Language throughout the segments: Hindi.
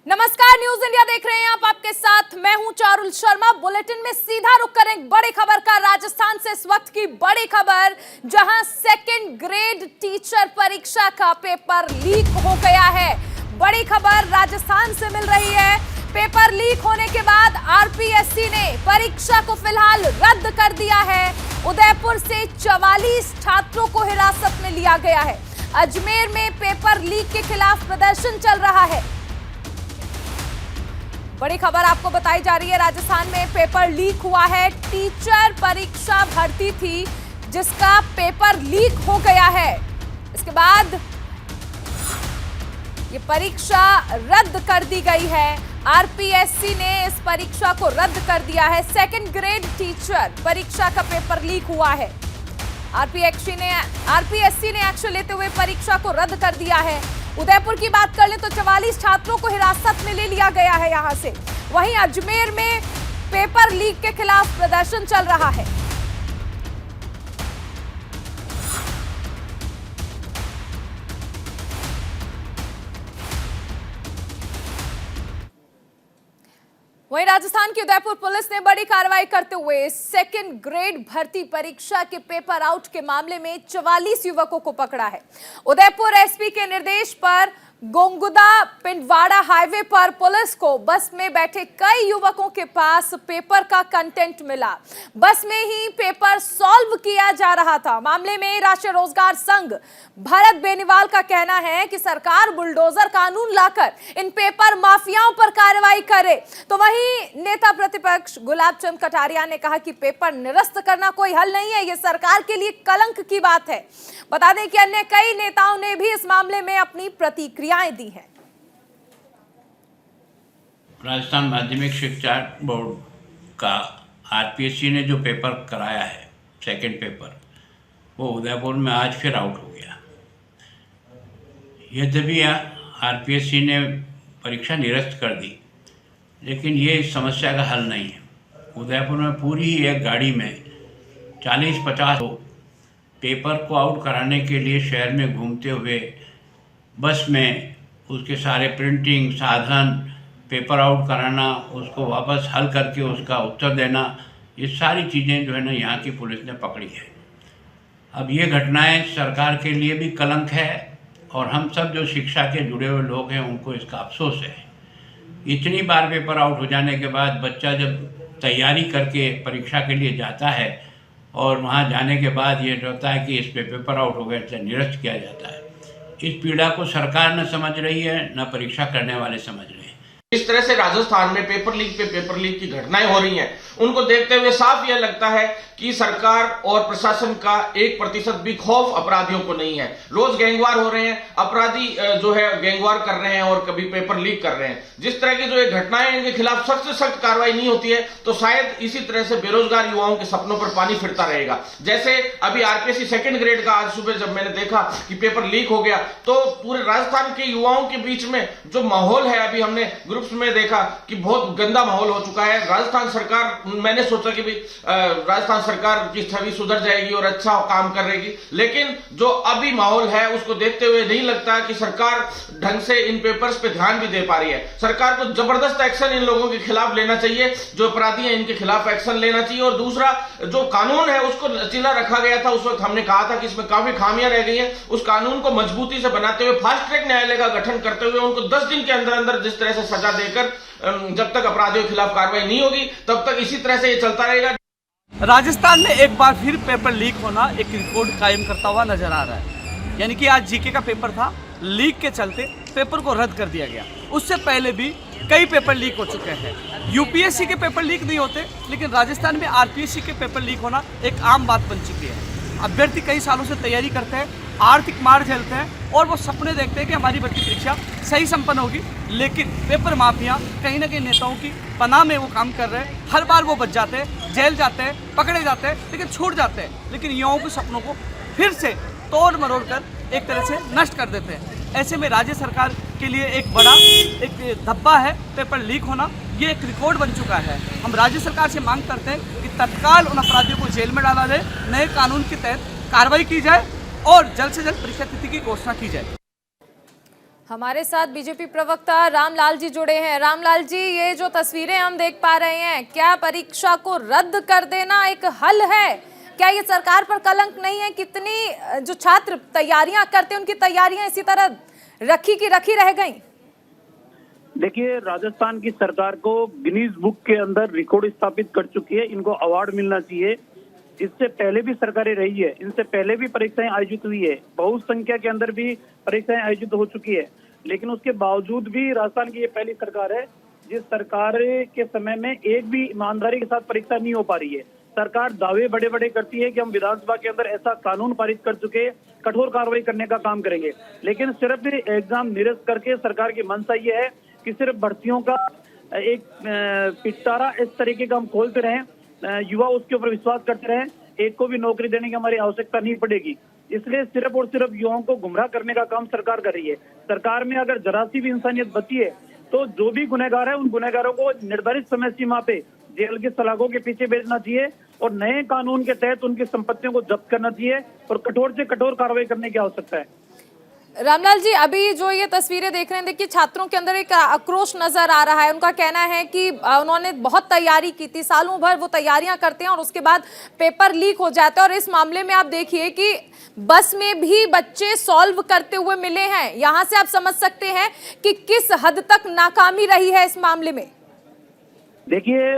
नमस्कार, न्यूज इंडिया देख रहे हैं आप। आपके साथ मैं हूं चारुल शर्मा। बुलेटिन में सीधा रुक करें बड़ी खबर का। राजस्थान से इस वक्त की बड़ी खबर, जहां सेकंड ग्रेड टीचर परीक्षा का पेपर लीक हो गया है। बड़ी खबर राजस्थान से मिल रही है। पेपर लीक होने के बाद आरपीएससी ने परीक्षा को फिलहाल रद्द कर दिया है। उदयपुर से 44 छात्रों को हिरासत में लिया गया है। अजमेर में पेपर लीक के खिलाफ प्रदर्शन चल रहा है। बड़ी खबर आपको बताई जा रही है। राजस्थान में पेपर लीक हुआ है। टीचर परीक्षा भर्ती थी जिसका पेपर लीक हो गया है। इसके बाद ये परीक्षा रद्द कर दी गई है। आरपीएससी ने इस परीक्षा को रद्द कर दिया है। सेकंड ग्रेड टीचर परीक्षा का पेपर लीक हुआ है। आरपीएससी ने एक्शन लेते हुए परीक्षा को रद्द कर दिया है। उदयपुर की बात कर लें तो 44 छात्रों को हिरासत में ले लिया गया है यहां से। वहीं अजमेर में पेपर लीक के खिलाफ प्रदर्शन चल रहा है। वहीं राजस्थान की उदयपुर पुलिस ने बड़ी कार्रवाई करते हुए सेकंड ग्रेड भर्ती परीक्षा के पेपर आउट के मामले में 44 युवकों को पकड़ा है। उदयपुर एसपी के निर्देश पर गोंगुदा पिंडवाड़ा हाईवे पर पुलिस को बस में बैठे कई युवकों के पास पेपर का कंटेंट मिला। बस में ही पेपर सॉल्व किया जा रहा था। मामले में राष्ट्रीय रोजगार संघ भरत बेनीवाल का कहना है कि सरकार बुलडोजर कानून लाकर इन पेपर माफियाओं पर कार्रवाई करे। तो वहीं नेता प्रतिपक्ष गुलाब चंद कटारिया ने कहा कि पेपर निरस्त करना कोई हल नहीं है, ये सरकार के लिए कलंक की बात है। बता दें कि अन्य कई नेताओं ने भी इस मामले में अपनी प्रतिक्रिया दी है। राजस्थान माध्यमिक शिक्षा बोर्ड का आरपीएससी ने जो पेपर कराया है सेकंड पेपर, वो उदयपुर में आज फिर आउट हो गया। यद्यपि आरपीएससी ने परीक्षा निरस्त कर दी, लेकिन ये इस समस्या का हल नहीं है। उदयपुर में पूरी ही एक गाड़ी में 40-50 लोग पेपर को आउट कराने के लिए शहर में घूमते हुए बस में उसके सारे प्रिंटिंग साधन, पेपर आउट कराना, उसको वापस हल करके उसका उत्तर देना, ये सारी चीज़ें जो है ना यहाँ की पुलिस ने पकड़ी है। अब ये घटनाएं सरकार के लिए भी कलंक है और हम सब जो शिक्षा के जुड़े हुए लोग हैं उनको इसका अफसोस है। इतनी बार पेपर आउट हो जाने के बाद बच्चा जब तैयारी करके परीक्षा के लिए जाता है और वहाँ जाने के बाद ये होता है कि इस पे पेपर आउट हो गया, इसलिए निरस्त किया जाता है। इस पीड़ा को सरकार न समझ रही है, न परीक्षा करने वाले समझ रहे हैं। इस तरह से राजस्थान में पेपर लीक पे पेपर लीक की घटनाएं हो रही हैं, उनको देखते हुए साफ यह लगता है कि सरकार और प्रशासन का 1% भी खौफ अपराधियों को नहीं है। रोज गैंगवार हो रहे हैं, अपराधी जो है गैंगवार कर रहे हैं और कभी पेपर लीक कर रहे हैं। जिस तरह की जो ये घटनाएं, इनके खिलाफ सख्त से सख्त कार्रवाई नहीं होती है तो शायद इसी तरह से बेरोजगार युवाओं के सपनों पर पानी फिरता रहेगा। जैसे अभी आरपीएससी सेकंड ग्रेड का आज सुबह जब मैंने देखा कि पेपर लीक हो गया, तो पूरे राजस्थान के युवाओं के बीच में जो माहौल है, अभी हमने ग्रुप्स में देखा कि बहुत गंदा माहौल हो चुका है। राजस्थान सरकार, मैंने सोचा कि राजस्थान सरकार की छवि सुधर जाएगी और अच्छा काम करेगी, लेकिन जो अभी माहौल है उसको देखते हुए नहीं लगता कि सरकार ढंग से इन पेपर्स पे ध्यान भी दे पा रही है। सरकार को जबरदस्त एक्शन इन लोगों के खिलाफ लेना चाहिए, जो अपराधी हैं इनके खिलाफ एक्शन लेना चाहिए। और दूसरा, जो कानून है उसको लचीला रखा गया था, उस वक्त हमने कहा था कि इसमें काफी खामियां रह गई हैं। उस कानून को मजबूती से बनाते हुए फास्ट ट्रैक न्यायालय का गठन करते हुए उनको 10 दिन के अंदर अंदर जिस तरह से सजा देकर, जब तक अपराधियों के खिलाफ कार्रवाई नहीं होगी तब तक इसी तरह से ये चलता रहेगा। राजस्थान में एक बार फिर पेपर लीक होना एक रिकॉर्ड कायम करता हुआ नजर आ रहा है। यानी कि आज जीके का पेपर था, लीक के चलते पेपर को रद्द कर दिया गया। उससे पहले भी कई पेपर लीक हो चुके हैं। यूपीएससी के पेपर लीक नहीं होते, लेकिन राजस्थान में आरपीएससी के पेपर लीक होना एक आम बात बन चुकी है। अभ्यर्थी कई सालों से तैयारी करते हैं, आर्थिक मार झेलते हैं और वो सपने देखते हैं कि हमारी भर्ती परीक्षा सही संपन्न होगी, लेकिन पेपर माफिया कहीं ना कहीं नेताओं की पनाह में वो काम कर रहे हैं। हर बार वो बच जाते हैं, जेल जाते हैं, पकड़े जाते हैं, लेकिन छूट जाते हैं, लेकिन युवाओं के सपनों को फिर से तोड़ मरोड़ कर एक तरह से नष्ट कर देते हैं। ऐसे में राज्य सरकार के लिए एक बड़ा एक धब्बा है पेपर लीक होना। ये एक रिकॉर्ड बन चुका है। हम राज्य सरकार से मांग करते हैं कि तत्काल उन अपराधियों को जेल में डाला जाए, नए कानून के तहत कार्रवाई की जाए और जल्द से जल्द परीक्षा तिथि की घोषणा की जाए। हमारे साथ बीजेपी प्रवक्ता रामलाल जी जुड़े हैं। रामलाल जी, ये जो तस्वीरें हम देख पा रहे हैं, क्या परीक्षा को रद्द कर देना एक हल है? क्या ये सरकार पर कलंक नहीं है? कितनी जो छात्र तैयारियां करते हैं उनकी तैयारियां इसी तरह रखी की रखी रह गई? देखिए, राजस्थान की सरकार को गिनीज बुक के अंदर रिकॉर्ड स्थापित कर चुकी है। इनको अवार्ड मिलना चाहिए। इससे पहले भी सरकारें रही है, इनसे पहले भी परीक्षाएं आयोजित हुई है, बहुत संख्या के अंदर भी परीक्षाएं आयोजित हो चुकी है, लेकिन उसके बावजूद भी राजस्थान की ये पहली सरकार है जिस सरकार के समय में एक भी ईमानदारी के साथ परीक्षा नहीं हो पा रही है। सरकार दावे बड़े बड़े करती है कि हम विधानसभा के अंदर ऐसा कानून पारित कर चुके, कठोर कार्रवाई करने का काम करेंगे, लेकिन सिर्फ एग्जाम निरस्त करके सरकार की मंशा ये है कि सिर्फ भर्तियों का एक पिटारा इस तरीके का हम खोलते रहें, युवा उसके ऊपर विश्वास करते रहें, एक को भी नौकरी देने की हमारी आवश्यकता नहीं पड़ेगी। इसलिए सिर्फ और सिर्फ युवाओं को गुमराह करने का काम सरकार कर रही है। सरकार में अगर जरा सी भी इंसानियत बची है तो जो भी गुनहगार है उन गुनहगारों को निर्धारित समय सीमा पे जेल के सलाखों के पीछे भेजना चाहिए और नए कानून के तहत उनकी संपत्तियों को जब्त करना चाहिए और कठोर से कठोर कार्रवाई करने की आवश्यकता है। रामलाल जी, अभी जो ये तस्वीरें देख रहे हैं, देखिए छात्रों के अंदर एक आक्रोश नजर आ रहा है। उनका कहना है कि उन्होंने बहुत तैयारी की थी, सालों भर वो तैयारियां करते हैं और उसके बाद पेपर लीक हो जाता है। और इस मामले में आप देखिए कि बस में भी बच्चे सॉल्व करते हुए मिले हैं। यहां से आप समझ सकते हैं कि किस हद तक नाकामी रही है इस मामले में। देखिए,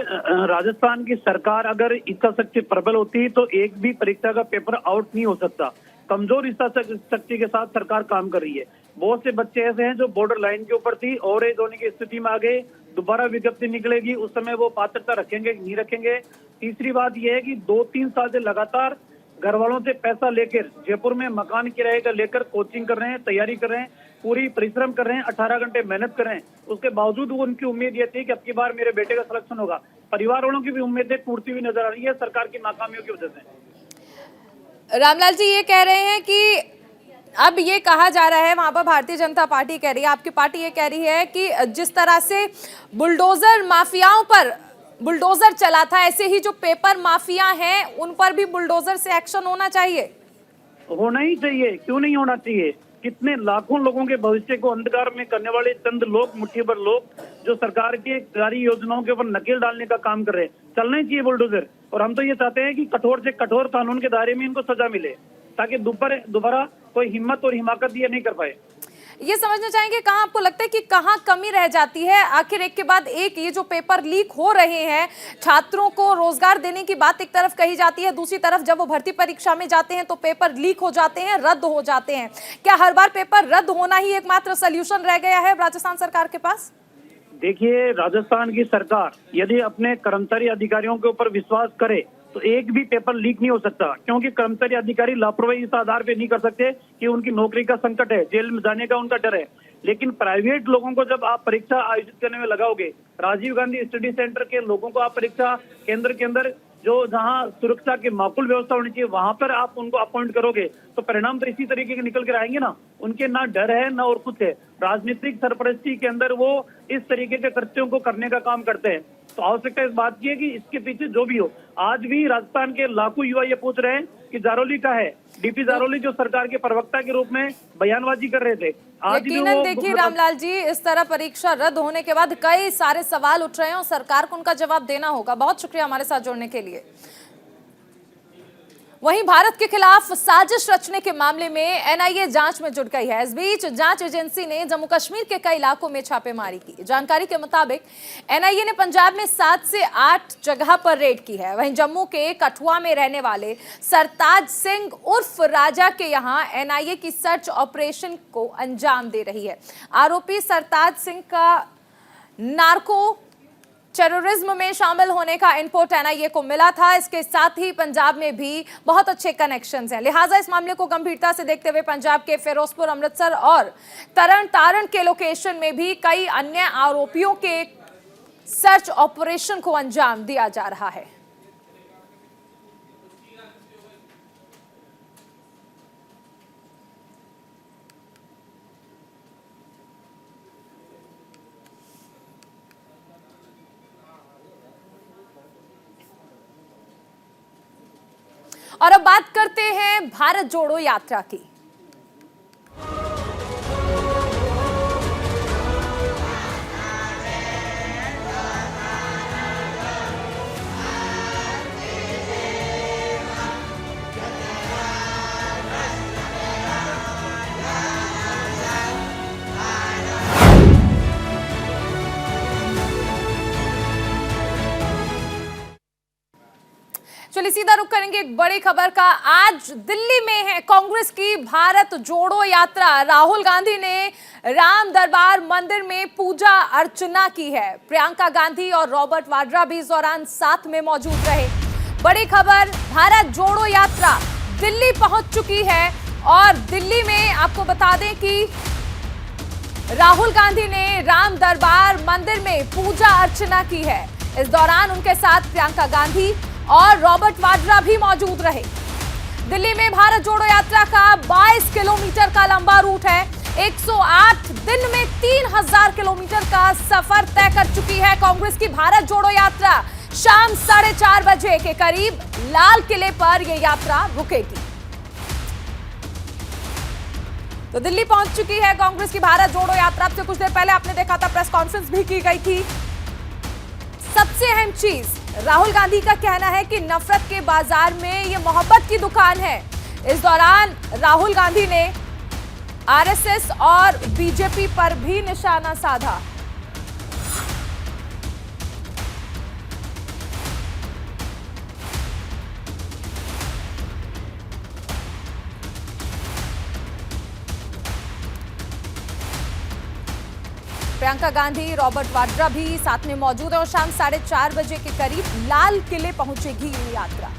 राजस्थान की सरकार अगर इच्छा शक्ति प्रबल होती तो एक भी परीक्षा का पेपर आउट नहीं हो सकता। कमजोर इच्छा शक्ति के साथ सरकार काम कर रही है। बहुत से बच्चे ऐसे हैं जो बॉर्डर लाइन के ऊपर थी और एज होने की स्थिति में आ गए, दोबारा विज्ञप्ति निकलेगी, उस समय वो पात्रता रखेंगे नहीं रखेंगे। तीसरी बात यह है कि 2-3 साल से लगातार घर वालों से पैसा लेकर जयपुर में मकान किराए का लेकर कोचिंग कर रहे हैं, तैयारी कर रहे हैं, पूरी परिश्रम कर रहे हैं, 18 घंटे मेहनत कर रहे हैं। उसके बावजूद वो उनकी उम्मीद ये थी कि अब की बार मेरे बेटे का सिलेक्शन होगा। परिवार वालों की भी उम्मीदें टूटती हुई नजर आ रही है सरकार की नाकामियों की वजह से। रामलाल जी ये कह रहे हैं कि अब ये कहा जा रहा है, वहां पर भारतीय जनता पार्टी कह रही है, आपकी पार्टी ये कह रही है कि जिस तरह से बुलडोजर माफियाओं पर बुलडोजर चला था, ऐसे ही जो पेपर माफिया हैं उन पर भी बुलडोजर से एक्शन होना चाहिए। होना ही चाहिए, क्यों नहीं होना चाहिए? कितने लाखों लोगों के भविष्य को अंधकार में करने वाले चंद लोग, मुट्ठी भर लोग जो सरकार की कार्य योजनाओं के ऊपर नकेल डालने का काम कर रहे हैं, चलना ही चाहिए बुलडोजर। और हम तो ये चाहते हैं कि कठोर से कठोर कानून के दायरे में इनको सजा मिले ताकि दोबारा कोई हिम्मत और हिमाकत ये नहीं कर पाए। ये समझना चाहेंगे कहाँ आपको लगता है कि कहाँ कमी रह जाती है? आखिर एक के बाद एक ये जो पेपर लीक हो रहे हैं, छात्रों को रोजगार देने की बात एक तरफ कही जाती है, दूसरी तरफ जब वो भर्ती परीक्षा में जाते हैं तो पेपर लीक हो जाते हैं, रद्द हो जाते हैं। क्या हर बार पेपर रद्द होना ही एकमात्र सॉल्यूशन रह गया है राजस्थान सरकार के पास? देखिए, राजस्थान की सरकार यदि अपने कर्मचारी अधिकारियों के ऊपर विश्वास करे तो एक भी पेपर लीक नहीं हो सकता, क्योंकि कर्मचारी अधिकारी लापरवाही इस आधार पे नहीं कर सकते कि उनकी नौकरी का संकट है, जेल में जाने का उनका डर है। लेकिन प्राइवेट लोगों को जब आप परीक्षा आयोजित करने में लगाओगे, राजीव गांधी स्टडी सेंटर के लोगों को आप परीक्षा केंद्र के अंदर जो जहां सुरक्षा की माकूल व्यवस्था होनी चाहिए वहां पर आप उनको अपॉइंट करोगे तो परिणाम तो इसी तरीके के निकल कर आएंगे ना। उनके ना डर है ना और कुछ है। राजनीतिक सरपरस्ती के अंदर वो इस तरीके के कृत्यों को करने का काम करते हैं। तो आवश्यकता इस बात की है कि इसके पीछे जो भी हो, आज भी राजस्थान के लाखों युवा ये पूछ रहे हैं कि जारोली का है। डीपी जारोली जो सरकार के प्रवक्ता के रूप में बयानबाजी कर रहे थे, आज भी यकीनन देखिए रामलाल जी, इस तरह परीक्षा रद्द होने के बाद कई सारे सवाल उठ रहे हैं और सरकार को उनका जवाब देना होगा। बहुत शुक्रिया हमारे साथ जुड़ने के लिए। वहीं भारत के खिलाफ साजिश रचने के मामले में एनआईए जांच में जुट गई है। इस बीच जांच एजेंसी ने जम्मू कश्मीर के कई इलाकों में छापेमारी की। जानकारी के मुताबिक एनआईए ने पंजाब में 7 से 8 जगह पर रेड की है। वहीं जम्मू के कठुआ में रहने वाले सरताज सिंह उर्फ राजा के यहां एनआईए की सर्च ऑपरेशन को अंजाम दे रही है। आरोपी सरताज सिंह का नार्को टेररिज्म में शामिल होने का इनपुट एनआईए को मिला था। इसके साथ ही पंजाब में भी बहुत अच्छे कनेक्शंस हैं, लिहाजा इस मामले को गंभीरता से देखते हुए पंजाब के फिरोजपुर, अमृतसर और तरन तारण के लोकेशन में भी कई अन्य आरोपियों के सर्च ऑपरेशन को अंजाम दिया जा रहा है। और अब बात करते हैं भारत जोड़ो यात्रा की। चलिए सीधा रुख करेंगे एक बड़ी खबर का। आज दिल्ली में है कांग्रेस की भारत जोड़ो यात्रा। राहुल गांधी ने राम दरबार मंदिर में पूजा अर्चना की है। प्रियंका गांधी और रॉबर्ट वाड्रा भी इस दौरान साथ में मौजूद रहे। बड़ी खबर, भारत जोड़ो यात्रा दिल्ली पहुंच चुकी है और दिल्ली में आपको बता दें कि राहुल गांधी ने राम दरबार मंदिर में पूजा अर्चना की है। इस दौरान उनके साथ प्रियंका गांधी और रॉबर्ट वाड्रा भी मौजूद रहे। दिल्ली में भारत जोड़ो यात्रा का 22 किलोमीटर का लंबा रूट है। 108 दिन में 3000 किलोमीटर का सफर तय कर चुकी है कांग्रेस की भारत जोड़ो यात्रा। शाम 4:30 बजे के करीब लाल किले पर यह यात्रा रुकेगी। तो दिल्ली पहुंच चुकी है कांग्रेस की भारत जोड़ो यात्रा। अब से कुछ देर पहले आपने देखा था प्रेस कॉन्फ्रेंस भी की गई थी। सबसे अहम चीज, राहुल गांधी का कहना है कि नफरत के बाजार में ये मोहब्बत की दुकान है। इस दौरान राहुल गांधी ने आरएसएस और बीजेपी पर भी निशाना साधा। प्रियंका गांधी, रॉबर्ट वाड्रा भी साथ में मौजूद है और शाम 4:30 बजे के करीब लाल किले पहुंचेगी ये यात्रा।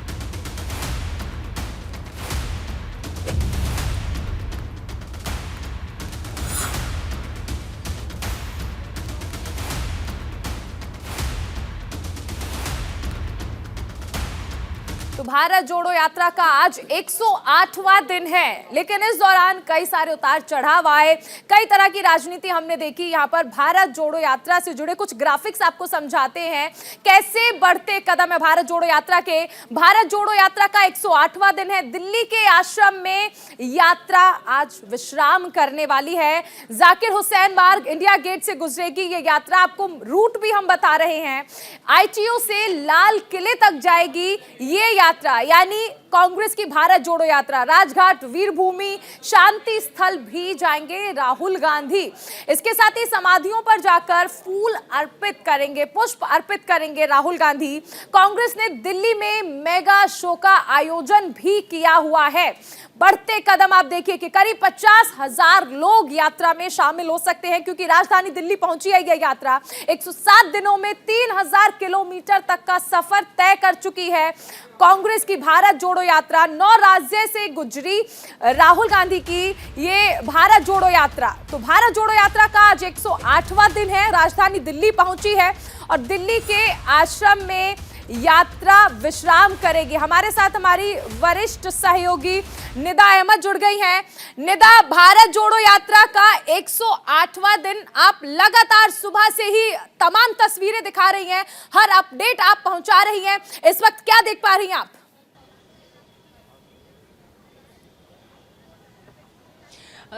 तो भारत जोड़ो यात्रा का आज 108वां दिन है, लेकिन इस दौरान कई सारे उतार चढ़ाव आए, कई तरह की राजनीति हमने देखी। यहाँ पर भारत जोड़ो यात्रा से जुड़े कुछ ग्राफिक्स आपको समझाते हैं कैसे बढ़ते कदम है भारत जोड़ो यात्रा के। भारत जोड़ो यात्रा का 108वां दिन है। दिल्ली के आश्रम में यात्रा आज विश्राम करने वाली है। जाकिर हुसैन मार्ग, इंडिया गेट से गुजरेगी ये यात्रा। आपको रूट भी हम बता रहे हैं। आईटीओ से लाल किले तक जाएगी ये यात्रा, यानी कांग्रेस की भारत जोड़ो यात्रा। राजघाट, वीरभूमि, शांति स्थल भी जाएंगे राहुल गांधी। इसके साथ ही समाधियों पर जाकर फूल अर्पित करेंगे, पुष्प अर्पित करेंगे राहुल गांधी। कांग्रेस ने दिल्ली में मेगा शो का आयोजन भी किया हुआ है। बढ़ते कदम आप देखिए कि करीब 50,000 लोग यात्रा में शामिल हो सकते हैं, क्योंकि राजधानी दिल्ली पहुंची है यह यात्रा। 107 दिनों में 3000 किलोमीटर तक का सफर तय कर चुकी है कांग्रेस की भारत जोड़ो यात्रा। 9 राज्य से गुजरी राहुल गांधी की ये भारत जोड़ो यात्रा। तो भारत जोड़ो यात्रा का आज 108वां दिन है। राजधानी दिल्ली पहुंची है और दिल्ली के आश्रम में यात्रा विश्राम करेगी। हमारे साथ हमारी वरिष्ठ सहयोगी निदा अहमद जुड़ गई हैं। निदा, भारत जोड़ो यात्रा का 108वां दिन, आप लगातार सुबह से ही तमाम तस्वीरें दिखा रही हैं, हर अपडेट आप पहुंचा रही हैं। इस वक्त क्या देख पा रही हैं आप?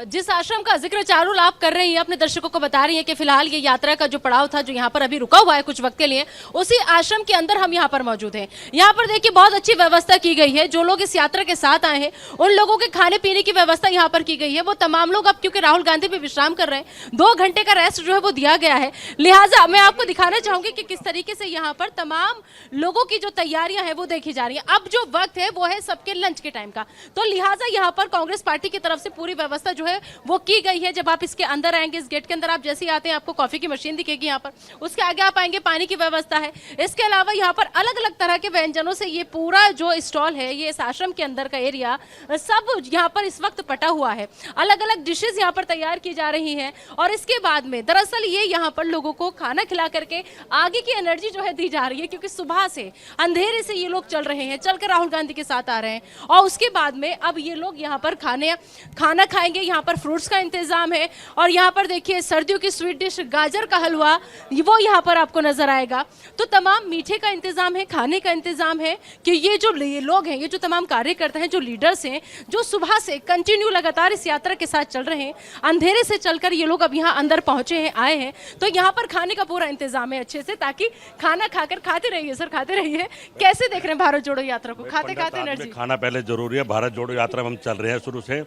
जिस आश्रम का जिक्र चारुल आप कर रही हैं, अपने दर्शकों को बता रही हैं कि फिलहाल ये यात्रा का जो पड़ाव था, जो यहाँ पर अभी रुका हुआ है कुछ वक्त के लिए, उसी आश्रम के अंदर हम यहाँ पर मौजूद हैं। यहाँ पर देखिए बहुत अच्छी व्यवस्था की गई है। जो लोग इस यात्रा के साथ आए हैं उन लोगों के खाने पीने की व्यवस्था यहाँ पर की गई है। वो तमाम लोग, अब क्योंकि राहुल गांधी भी विश्राम कर रहे हैं, 2 घंटे का रेस्ट जो है वो दिया गया है। लिहाजा मैं आपको दिखाना चाहूंगी कि किस तरीके से यहाँ पर तमाम लोगों की जो तैयारियां हैं वो देखी जा रही है। अब जो वक्त है वो है सबके लंच के टाइम का, तो लिहाजा यहाँ पर कांग्रेस पार्टी की तरफ से पूरी व्यवस्था जो है वो की गई है। जब आप इसके अंदर आएंगे, इस गेट के अंदर आप जैसे ही आते हैं आपको कॉफी की मशीन दिखेगी यहाँ पर, उसके आगे आप आएंगे पानी की व्यवस्था है। इसके अलावा यहाँ पर अलग अलग तरह के व्यंजनों से ये पूरा जो स्टॉल है, ये इस आश्रम के अंदर का एरिया सब यहाँ पर इस वक्त पटा हुआ है। अलग अलग डिशेज यहाँ पर तैयार की जा रही हैं और इसके बाद में दरअसल ये यहाँ पर लोगों को खाना खिला करके आगे की एनर्जी जो है दी जा रही है, क्योंकि सुबह से अंधेरे से ये लोग चल रहे हैं, चलकर राहुल गांधी के साथ आ रहे हैं और उसके बाद में अब ये लोग यहाँ पर खाना खाएंगे। यहाँ पर फ्रूट्स का इंतजाम है और यहाँ पर देखिए सर्दियों की स्वीट डिश गाजर का हलवा वो यहाँ पर आपको नजर आएगा। तो तमाम मीठे का इंतजाम है, खाने का इंतजाम है कि ये जो लोग हैं, ये जो तमाम कार्यकर्ता हैं, जो लीडर्स हैं, जो सुबह से कंटिन्यू लगातार इस यात्रा के साथ चल रहे हैं, अंधेरे से चलकर ये लोग अब यहाँ अंदर पहुंचे हैं, आए हैं, तो यहाँ पर खाने का पूरा इंतजाम है अच्छे से, ताकि खाना खाकर खाते रहिए सर, खाते रहिए। कैसे देख रहे हैं भारत जोड़ो यात्रा को? खाते खाते एनर्जी। खाना पहले जरूरी है। भारत जोड़ो यात्रा में हम चल रहे हैं शुरू से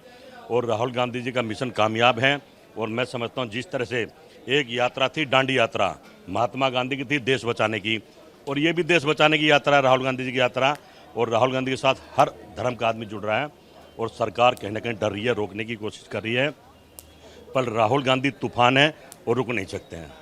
और राहुल गांधी जी का मिशन कामयाब है और मैं समझता हूँ जिस तरह से एक यात्रा थी दांडी यात्रा, महात्मा गांधी की थी देश बचाने की, और ये भी देश बचाने की यात्रा है राहुल गांधी जी की यात्रा। और राहुल गांधी के साथ हर धर्म का आदमी जुड़ रहा है और सरकार कहीं ना कहीं डर रही है, रोकने की कोशिश कर रही है, पर राहुल गांधी तूफान है और रुक नहीं सकते हैं।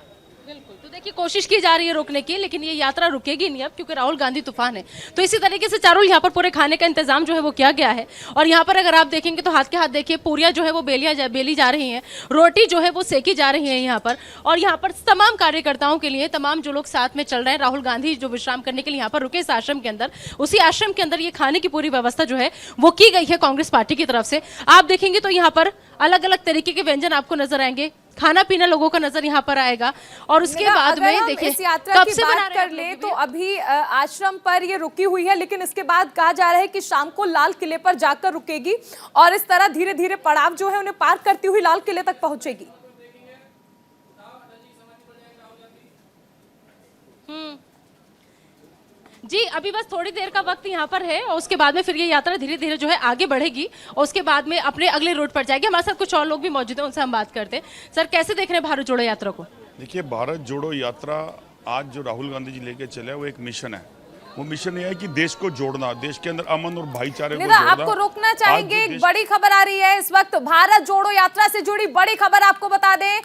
बिल्कुल, तो देखिए कोशिश की जा रही है रोकने की, लेकिन ये यात्रा रुकेगी नहीं अब, क्योंकि राहुल गांधी तूफान है। तो इसी तरीके से चारों यहाँ पर पूरे खाने का इंतजाम जो है वो किया गया है। और यहाँ पर अगर आप देखेंगे तो हाथ के हाथ देखिए पूरियाँ जो है वो बेली जा रही हैं, रोटी जो है वो सेकी जा रही है यहाँ पर। और यहाँ पर तमाम कार्यकर्ताओं के लिए, तमाम जो लोग साथ में चल रहे हैं, राहुल गांधी जो विश्राम करने के लिए यहाँ पर रुके इस आश्रम के अंदर, उसी आश्रम के अंदर ये खाने की पूरी व्यवस्था जो है वो की गई है कांग्रेस पार्टी की तरफ से। आप देखेंगे तो यहाँ पर अलग अलग तरीके के व्यंजन आपको नजर आएंगे, खाना पीना लोगों का नजर यहाँ पर आएगा। और उसके बाद में देखिए इस यात्रा की बात कर ले तो अभी आश्रम पर ये रुकी हुई है, लेकिन इसके बाद कहा जा रहा है कि शाम को लाल किले पर जाकर रुकेगी और इस तरह धीरे धीरे पड़ाव जो है उन्हें पार करती हुई लाल किले तक पहुंचेगी। जी, अभी बस थोड़ी देर का वक्त यहाँ पर है और उसके बाद में फिर ये यात्रा धीरे धीरे जो है आगे बढ़ेगी और उसके बाद में अपने अगले रूट पर जाएगी। हमारे साथ कुछ और लोग भी मौजूद हैं, उनसे हम बात करते हैं। सर, कैसे देख रहे हैं भारत जोड़ो यात्रा को? देखिए, भारत जोड़ो यात्रा आज जो राहुल गांधी जी लेके चले वो एक मिशन है। वो मिशन ये है कि देश को जोड़ना, देश के अंदर अमन और भाईचारे को जोड़ना। आपको रोकना चाहेंगे, एक बड़ी खबर आ रही है इस वक्त भारत जोड़ो यात्रा से जुड़ी बड़ी खबर आपको बता दें।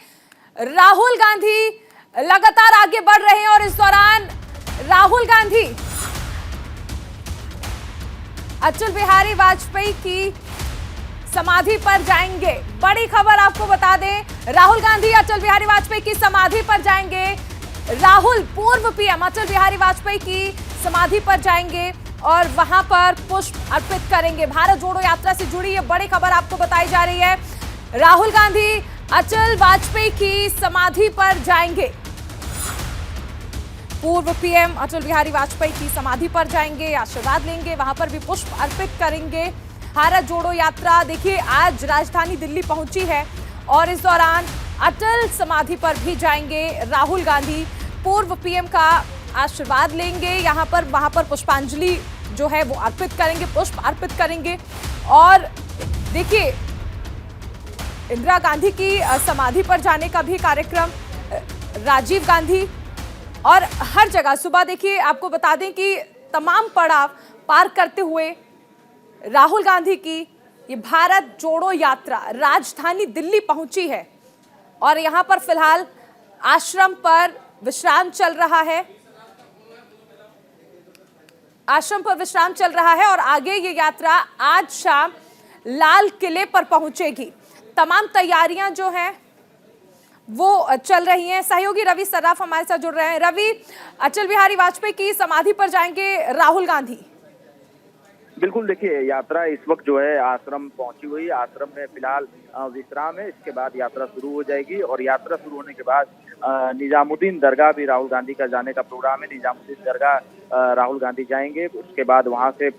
राहुल गांधी लगातार आगे बढ़ रहे हैं और इस दौरान राहुल गांधी अटल बिहारी वाजपेयी की समाधि पर जाएंगे। बड़ी खबर आपको बता दें, राहुल गांधी अटल बिहारी वाजपेयी की समाधि पर जाएंगे। राहुल पूर्व पीएम अटल बिहारी वाजपेयी की समाधि पर जाएंगे और वहां पर पुष्प अर्पित करेंगे। भारत जोड़ो यात्रा से जुड़ी ये बड़ी खबर आपको बताई जा रही है। राहुल गांधी अटल वाजपेयी की समाधि पर जाएंगे, पूर्व पीएम अटल बिहारी वाजपेयी की समाधि पर जाएंगे, आशीर्वाद लेंगे, वहां पर भी पुष्प अर्पित करेंगे। भारत जोड़ो यात्रा देखिए आज राजधानी दिल्ली पहुंची है और इस दौरान अटल समाधि पर भी जाएंगे राहुल गांधी, पूर्व पीएम का आशीर्वाद लेंगे यहाँ पर, वहां पर पुष्पांजलि जो है वो अर्पित करेंगे, पुष्प अर्पित करेंगे। और देखिए इंदिरा गांधी की समाधि पर जाने का भी कार्यक्रम, राजीव गांधी, और हर जगह सुबह देखिए आपको बता दें कि तमाम पड़ाव पार करते हुए राहुल गांधी की ये भारत जोड़ो यात्रा राजधानी दिल्ली पहुंची है और यहां पर फिलहाल आश्रम पर विश्राम चल रहा है। आश्रम पर विश्राम चल रहा है और आगे ये यात्रा आज शाम लाल किले पर पहुंचेगी। तमाम तैयारियां जो हैं वो चल रही हैं। सहयोगी रवि सर्राफ हमारे साथ जुड़ रहे हैं। रवि, अटल बिहारी वाजपेयी की समाधि पर जाएंगे राहुल गांधी। बिल्कुल, देखिए यात्रा इस वक्त जो है आश्रम पहुंची हुई, आश्रम में फिलहाल विश्राम है। इसके बाद यात्रा शुरू हो जाएगी और यात्रा शुरू होने के बाद निजामुद्दीन दरगाह भी राहुल गांधी का जाने का प्रोग्राम है। निजामुद्दीन दरगाह राहुल गांधी जाएंगे, उसके बाद वहां से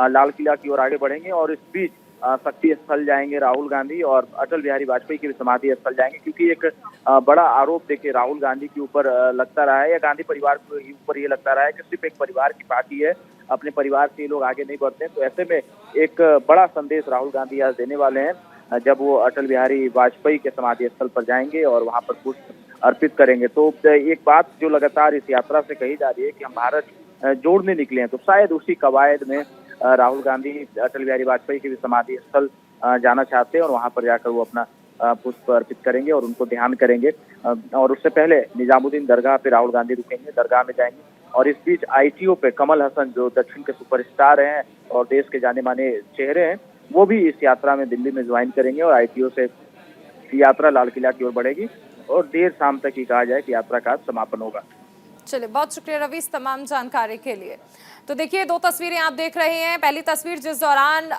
लाल किला की ओर आगे बढ़ेंगे और इस बीच शक्ति स्थल जाएंगे राहुल गांधी और अटल बिहारी वाजपेयी के भी समाधि स्थल जाएंगे। क्योंकि एक बड़ा आरोप देखिए राहुल गांधी के ऊपर लगता रहा है या गांधी परिवार के ऊपर ये लगता रहा है कि सिर्फ एक परिवार की पार्टी है, अपने परिवार से लोग आगे नहीं बढ़ते। तो ऐसे में एक बड़ा संदेश राहुल गांधी आज देने वाले हैं जब वो अटल बिहारी वाजपेयी के समाधि स्थल पर जाएंगे और वहां पर पुष्प अर्पित करेंगे। तो एक बात जो लगातार इस यात्रा से कही जा रही है कि हम भारत जोड़ने निकले हैं, तो शायद उसी कवायद में राहुल गांधी अटल बिहारी वाजपेयी के भी समाधि स्थल जाना चाहते हैं और वहां पर जाकर वो अपना पुष्प अर्पित करेंगे और उनको ध्यान करेंगे। और उससे पहले निजामुद्दीन दरगाह पे राहुल गांधी रुकेंगे, दरगाह में जाएंगे और इस बीच आईटीओ पे कमल हसन जो दक्षिण के सुपरस्टार हैं और देश के जाने माने चेहरे हैं, वो भी इस यात्रा में दिल्ली में ज्वाइन करेंगे और आईटीओ से यात्रा लाल किला की ओर बढ़ेगी और देर शाम तक ही कहा जाए कि यात्रा का समापन होगा। चलिए, बहुत शुक्रिया रवि इस तमाम जानकारी के लिए। तो देखिए दो तस्वीरें आप देख रहे हैं। पहली तस्वीर जिस दौरान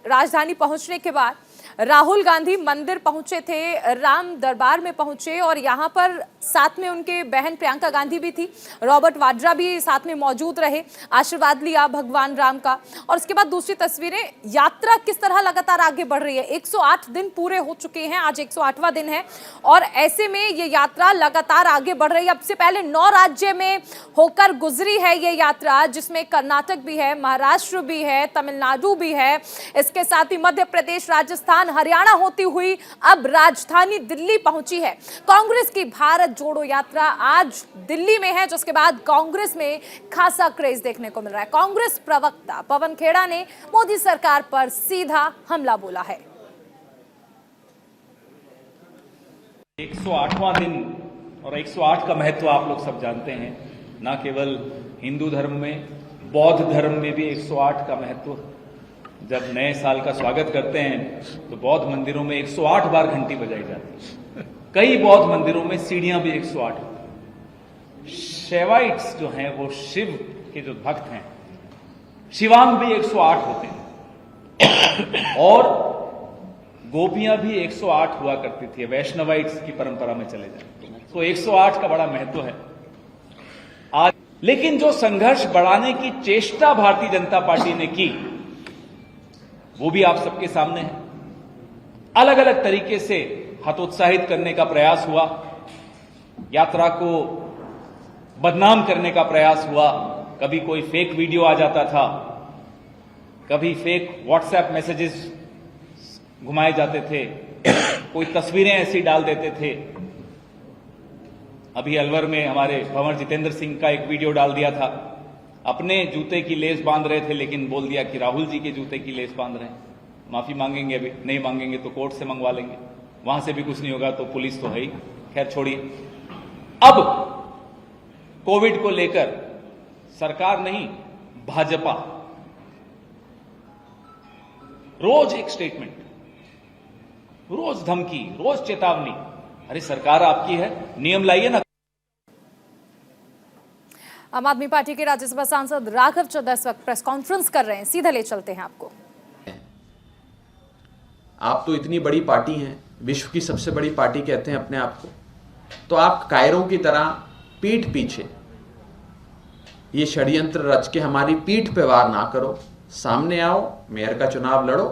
राजधानी पहुंचने के बाद राहुल गांधी मंदिर पहुंचे थे, राम दरबार में पहुंचे और यहां पर साथ में उनके बहन प्रियंका गांधी भी थी, रॉबर्ट वाड्रा भी साथ में मौजूद रहे, आशीर्वाद लिया भगवान राम का। और उसके बाद दूसरी तस्वीरें, यात्रा किस तरह लगातार आगे बढ़ रही है। 108 दिन पूरे हो चुके हैं, आज 108वां दिन है और ऐसे में ये यात्रा लगातार आगे बढ़ रही है। अब से पहले 9 राज्य में होकर गुजरी है ये यात्रा, जिसमें कर्नाटक भी है, महाराष्ट्र भी है, तमिलनाडु भी है, इसके साथ ही मध्य प्रदेश, राजस्थान, राजस्थान हरियाणा होती हुई अब राजधानी दिल्ली पहुंची है। कांग्रेस की भारत जोड़ो यात्रा आज दिल्ली में है, जिसके बाद कांग्रेस में खासा क्रेज देखने को मिल रहा है। कांग्रेस प्रवक्ता पवन खेड़ा ने मोदी सरकार पर सीधा हमला बोला है। 108वां दिन और 108 का महत्व आप लोग सब जानते हैं। ना केवल हिंदू धर्म में, बौद्ध धर्म में भी 108 का महत्व। जब नए साल का स्वागत करते हैं तो बौद्ध मंदिरों में 108 बार घंटी बजाई जाती है। कई बौद्ध मंदिरों में सीढ़ियां भी 108। शैवाइट्स जो हैं, वो शिव के जो भक्त हैं, शिवांग भी 108 होते हैं और गोपियां भी 108 हुआ करती थी। वैष्णवाइट्स की परंपरा में चले जाए तो 108 का बड़ा महत्व है आज। लेकिन जो संघर्ष बढ़ाने की चेष्टा भारतीय जनता पार्टी ने की, वो भी आप सबके सामने है। अलग अलग तरीके से हतोत्साहित करने का प्रयास हुआ, यात्रा को बदनाम करने का प्रयास हुआ। कभी कोई फेक वीडियो आ जाता था, कभी फेक व्हाट्सएप मैसेजेस घुमाए जाते थे, कोई तस्वीरें ऐसी डाल देते थे। अभी अलवर में हमारे भंवर जितेंद्र सिंह का एक वीडियो डाल दिया था। अपने जूते की लेस बांध रहे थे, लेकिन बोल दिया कि राहुल जी के जूते की लेस बांध रहे हैं। माफी मांगेंगे, अभी नहीं मांगेंगे तो कोर्ट से मंगवा लेंगे, वहां से भी कुछ नहीं होगा तो पुलिस तो है ही। खैर छोड़िए। अब कोविड को लेकर सरकार नहीं, भाजपा रोज एक स्टेटमेंट, रोज धमकी, रोज चेतावनी। अरे सरकार आपकी है, नियम लाइए ना। आम आदमी पार्टी के राज्यसभा सांसद राघव चड्ढा इस वक्त प्रेस कॉन्फ्रेंस कर रहे हैं, सीधा ले चलते हैं आपको। आप तो इतनी बड़ी पार्टी हैं, विश्व की सबसे बड़ी पार्टी कहते हैं अपने आप को, तो आप कायरों की तरह पीठ पीछे ये षड्यंत्र रच के हमारी पीठ पे वार ना करो। सामने आओ, मेयर का चुनाव लड़ो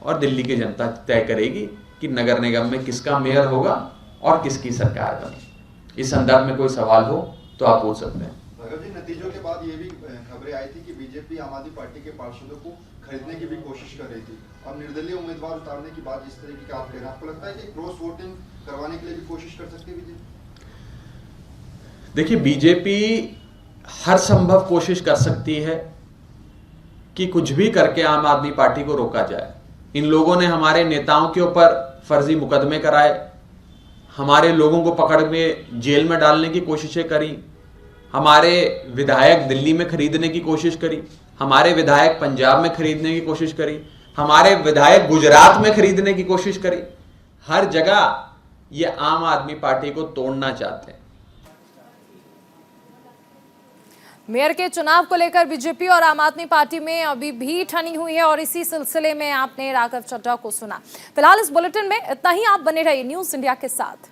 और दिल्ली की जनता तय करेगी कि नगर निगम में किसका मेयर होगा और किसकी सरकार बने। इस संदर्भ में कोई सवाल हो तो आप पूछ सकते हैं। राघव जी, नतीजों के बाद ये भी खबरें आई थी कि बीजेपी आम आदमी पार्टी के पार्षदों को खरीदने की भी कोशिश कर रही थी और निर्दलीय उम्मीदवार उतारने की बात इस तरीके का आप कह रहे हैं। आपको लगता है कि क्रॉस वोटिंग करवाने के लिए भी कोशिश कर सकती है बीजेपी? देखिए, बीजेपी हर संभव कोशिश कर सकती है कि कुछ भी करके आम आदमी पार्टी को रोका जाए। इन लोगों ने हमारे नेताओं के ऊपर फर्जी मुकदमे कराए, हमारे लोगों को पकड़ में जेल में डालने की कोशिशें करी, हमारे विधायक दिल्ली में खरीदने की कोशिश करी, हमारे विधायक पंजाब में खरीदने की कोशिश करी, हमारे विधायक गुजरात में खरीदने की कोशिश करी। हर जगह ये आम आदमी पार्टी को तोड़ना चाहते हैं। मेयर के चुनाव को लेकर बीजेपी और आम आदमी पार्टी में अभी भी ठनी हुई है और इसी सिलसिले में आपने राघव चड्ढा को सुना। फिलहाल इस बुलेटिन में इतना ही। आप बने रहिए न्यूज़ इंडिया के साथ।